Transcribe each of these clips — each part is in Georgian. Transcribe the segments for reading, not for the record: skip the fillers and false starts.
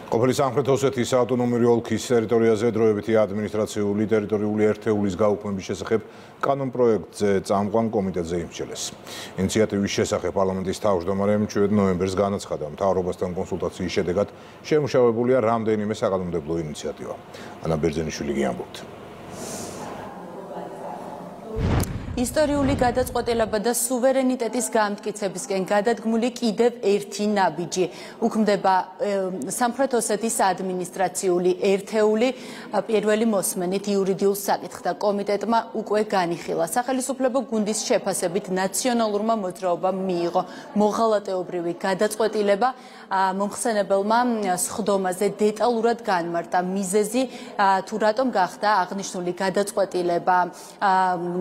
ყოფილი სამხრეთ ოსეთის ავტონომიური ოლქის ტერიტორიაზე დროებითი ადმინისტრაციული ტერიტორიული ერთეულის გაუქმების შესახებ კანონპროექტზე წამყვან კომიტეტზე იმსჯელეს. ინიციატივის შესახებ პარლამენტის თავმჯდომარემ 7 ნოემბერს განაცხადა, მთავრობასთან კონსულტაციის შედეგად შემუშავებულია რამდენიმე საკანონმდებლო ინიციატივა. ანა ბერძენიშვილი ამბობს. ისტორიული გადაწყვეტილება და სუვერენიტეტის გამტკიცებისკენ გადადგმული კიდევ ერთი ნაბიჯი. უქმდება სამხრეთ ოსეთის ადმინისტრაციული ერთეული პირველი მოსმენით იურიდიულ საკითხთა კომიტეტმა უკვე განიხილა. სახელმწიფო გუნდის შეფასებით ნაციონალურმა მოძრაობამ მიიღო მოღალატეობრივი გადაწყვეტილება. მომხსენებელმა სხდომაზე დეტალურად განმარტა მიზეზი თუ რატომ გახდა აღნიშნული გადაწყვეტილება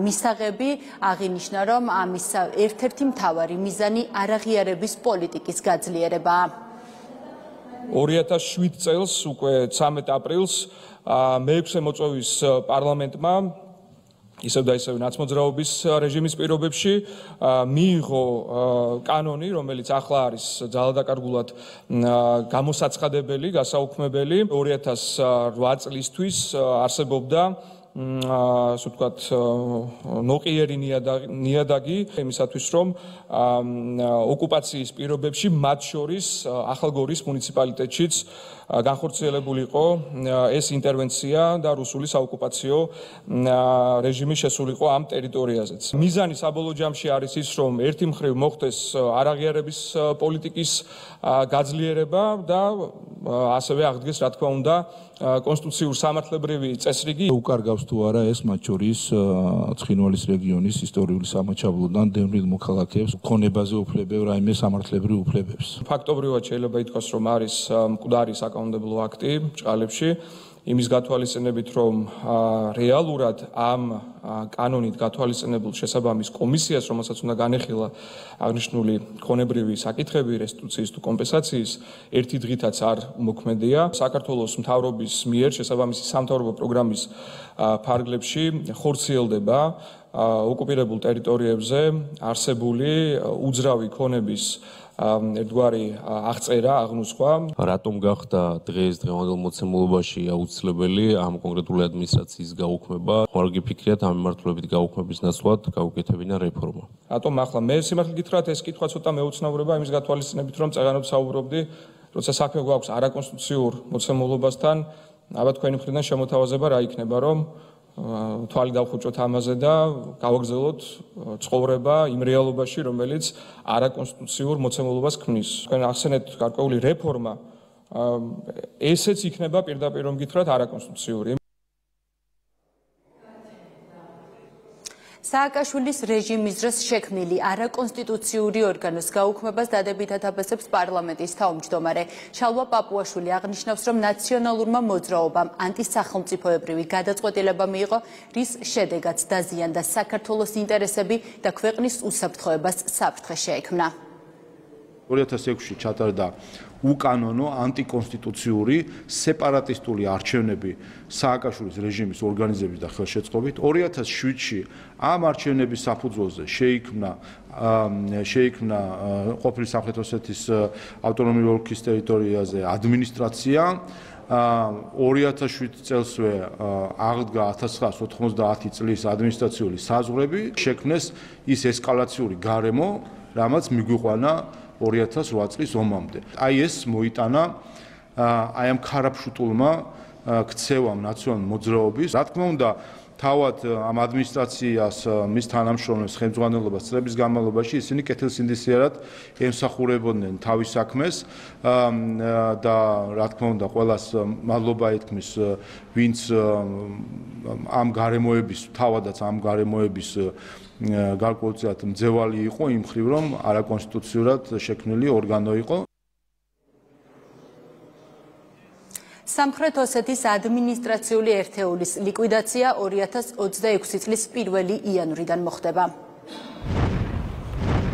მისაღები. აღინიშნა, რომ ამის ერთ-ერთი მთავარი მიზანი არაღიარების პოლიტიკის გაძლიერებაა. 2007 წელს უკვე 13 აპრილს მე-6 მოწვევის პარლამენტმა ისევ და ისევ ნაცმოძრაობის რეჟიმის პირობებში მიიღო კანონი, რომელიც ახლა არის ძალადაკარგულად გამოსაცხადებელი, გასაუქმებელი. 2008 წლისთვის არსებობდა ასე ვთქვათ ნოყიერი ნიადაგი იმისათვის რომ ოკუპაციის პირობებში მათ შორის ახალგორის მუნიციპალიტეტშიც განხორციელებულიყო ეს ინტერვენცია და რუსული საოკუპაციო რეჟიმი შესულიყო ამ ტერიტორიაზეც. მიზანი საბოლოო ჯამში არის ის, რომ ერთი მხრივ მოხდეს არაღიარების პოლიტიკის გაძლიერება და ასევე აღდგეს, რა თქმა უნდა, კონსტიტუციურ სამართლებრივი წესრიგი. უკარგავს თუ არა ეს მათ შორის ცხინვალის რეგიონის ისტორიული სამაჩაბლოდან დევნილ მოქალაქეებს ქონებაზე უფლებებ რაიმე სამართლებრივ უფლებებს. ფაქტობრივად შეიძლება ითქვას, რომ არის მკვდარი საკანონმდებლო აქტი ჭყალებში იმის გათვალისწინებით, რომ რეალურად ამ კანონით გათვალისწინებულ შესაბამის კომისიას, რომელსაც უნდა განეხილა აღნიშნული ქონებრივი საკითხები, რესტიტუციის თუ კომპენსაციის, ერთი დღითაც არ მოქმედია. საქართველოს მთავრობის მიერ შესაბამისი სამთავრობო პროგრამის ფარგლებში ხორციელდება ოკუპირებულ ტერიტორიებზე არსებული უძრავი ქონების ერთგვარი აღწერა, აღნუსხვა. რატომ გახდა დღევანდელ მოცემულობაში აუცილებელი ამ კონკრეტული ადმინისტრაციის გაუქმება? ხوارგი ფიქრიათ ამ მიმართულებით გაუქმების ნაცვლად გაუკეთებინა რეფორმა. რატომ ახლა მე სიმართლე გითხრათ, ეს კითხვა ცოტა მეუცნაურება იმის გათვალისწინებით, რომ წეგანად საუბრობდი, როცა საქმე გვაქვს არაკონსტიტუციურ მოცემულობასთან, აბა თქვენი მხრიდან შემოთავაზება რა იქნება, რომ თვალი დავხუჭოთ ამაზე და გავაგრძელოთ ცხოვრება იმ რეალობაში, რომელიც არაკონსტიტუციურ მოცემულობას ქმნის. თქვენ ახსენეთ გარკვეული რეფორმა, ესეც იქნება პირდაპირ რომ გითხრათ არაკონსტიტუციური. სააკაშვილის რეჟიმის დროს შექმნილი არაკონსტიტუციური ორგანოს გაუქმებას დადებითად აფასებს პარლამენტის თავმჯდომარე. შალვა პაპუაშვილი აღნიშნავს, რომ ნაციონალურმა მოძრაობამ ანტისახელმწიფოებრივი გადაწყვეტილება მიიღო, რის შედეგად დაზიანდა საქართველოს ინტერესები და ქვეყნის უსაფრთხოებას საფრთხე შეექმნა. 2006-ში ჩატარდა უკანონო ანტიკონსტიტუციური სეპარატისტული არჩევნები სააკაშვილის რეჟიმის ორგანიზების და ხელშეწყობით. 2007-ში ამ არჩევნების საფუძველზე შეიქმნა ყოფილი სამხრეთ ოსეთის ავტონომიური ოლქის ტერიტორიაზე ადმინისტრაცია. 2007 წელსვე აღდგა 1990 წლის ადმინისტრაციული საზღვრები, შექმნეს ის ესკალაციური გარემო, რამაც მიგვიყვანა 2008 წლის ომამდე. აი ეს მოიტანა აი ამ ქარაფშუტულმა ქცევამ ნაციონალურ მოძრაობის. რა თქმა უნდა, თავად ამ ადმინისტრაციას, მის თანამშრომლებს, ხელმძღვანელობას წლების განმავლობაში ისინი კეთილსინდისიერად ემსახურებოდნენ თავის საქმეს და რა თქმა უნდა, ყველას მადლობა ეთქმის, ვინც ამ გარემოების, თავადაც ამ გარემოების გარკვეულწილად მძევალი იყო იმ მხრივ, რომ არაკონსტიტუციურად შექმნილი ორგანო იყო. სამხრეთ ოსეთის ადმინისტრაციული ერთეულის ლიკვიდაცია 2026 წლის 1 იანვრიდან მოხდება.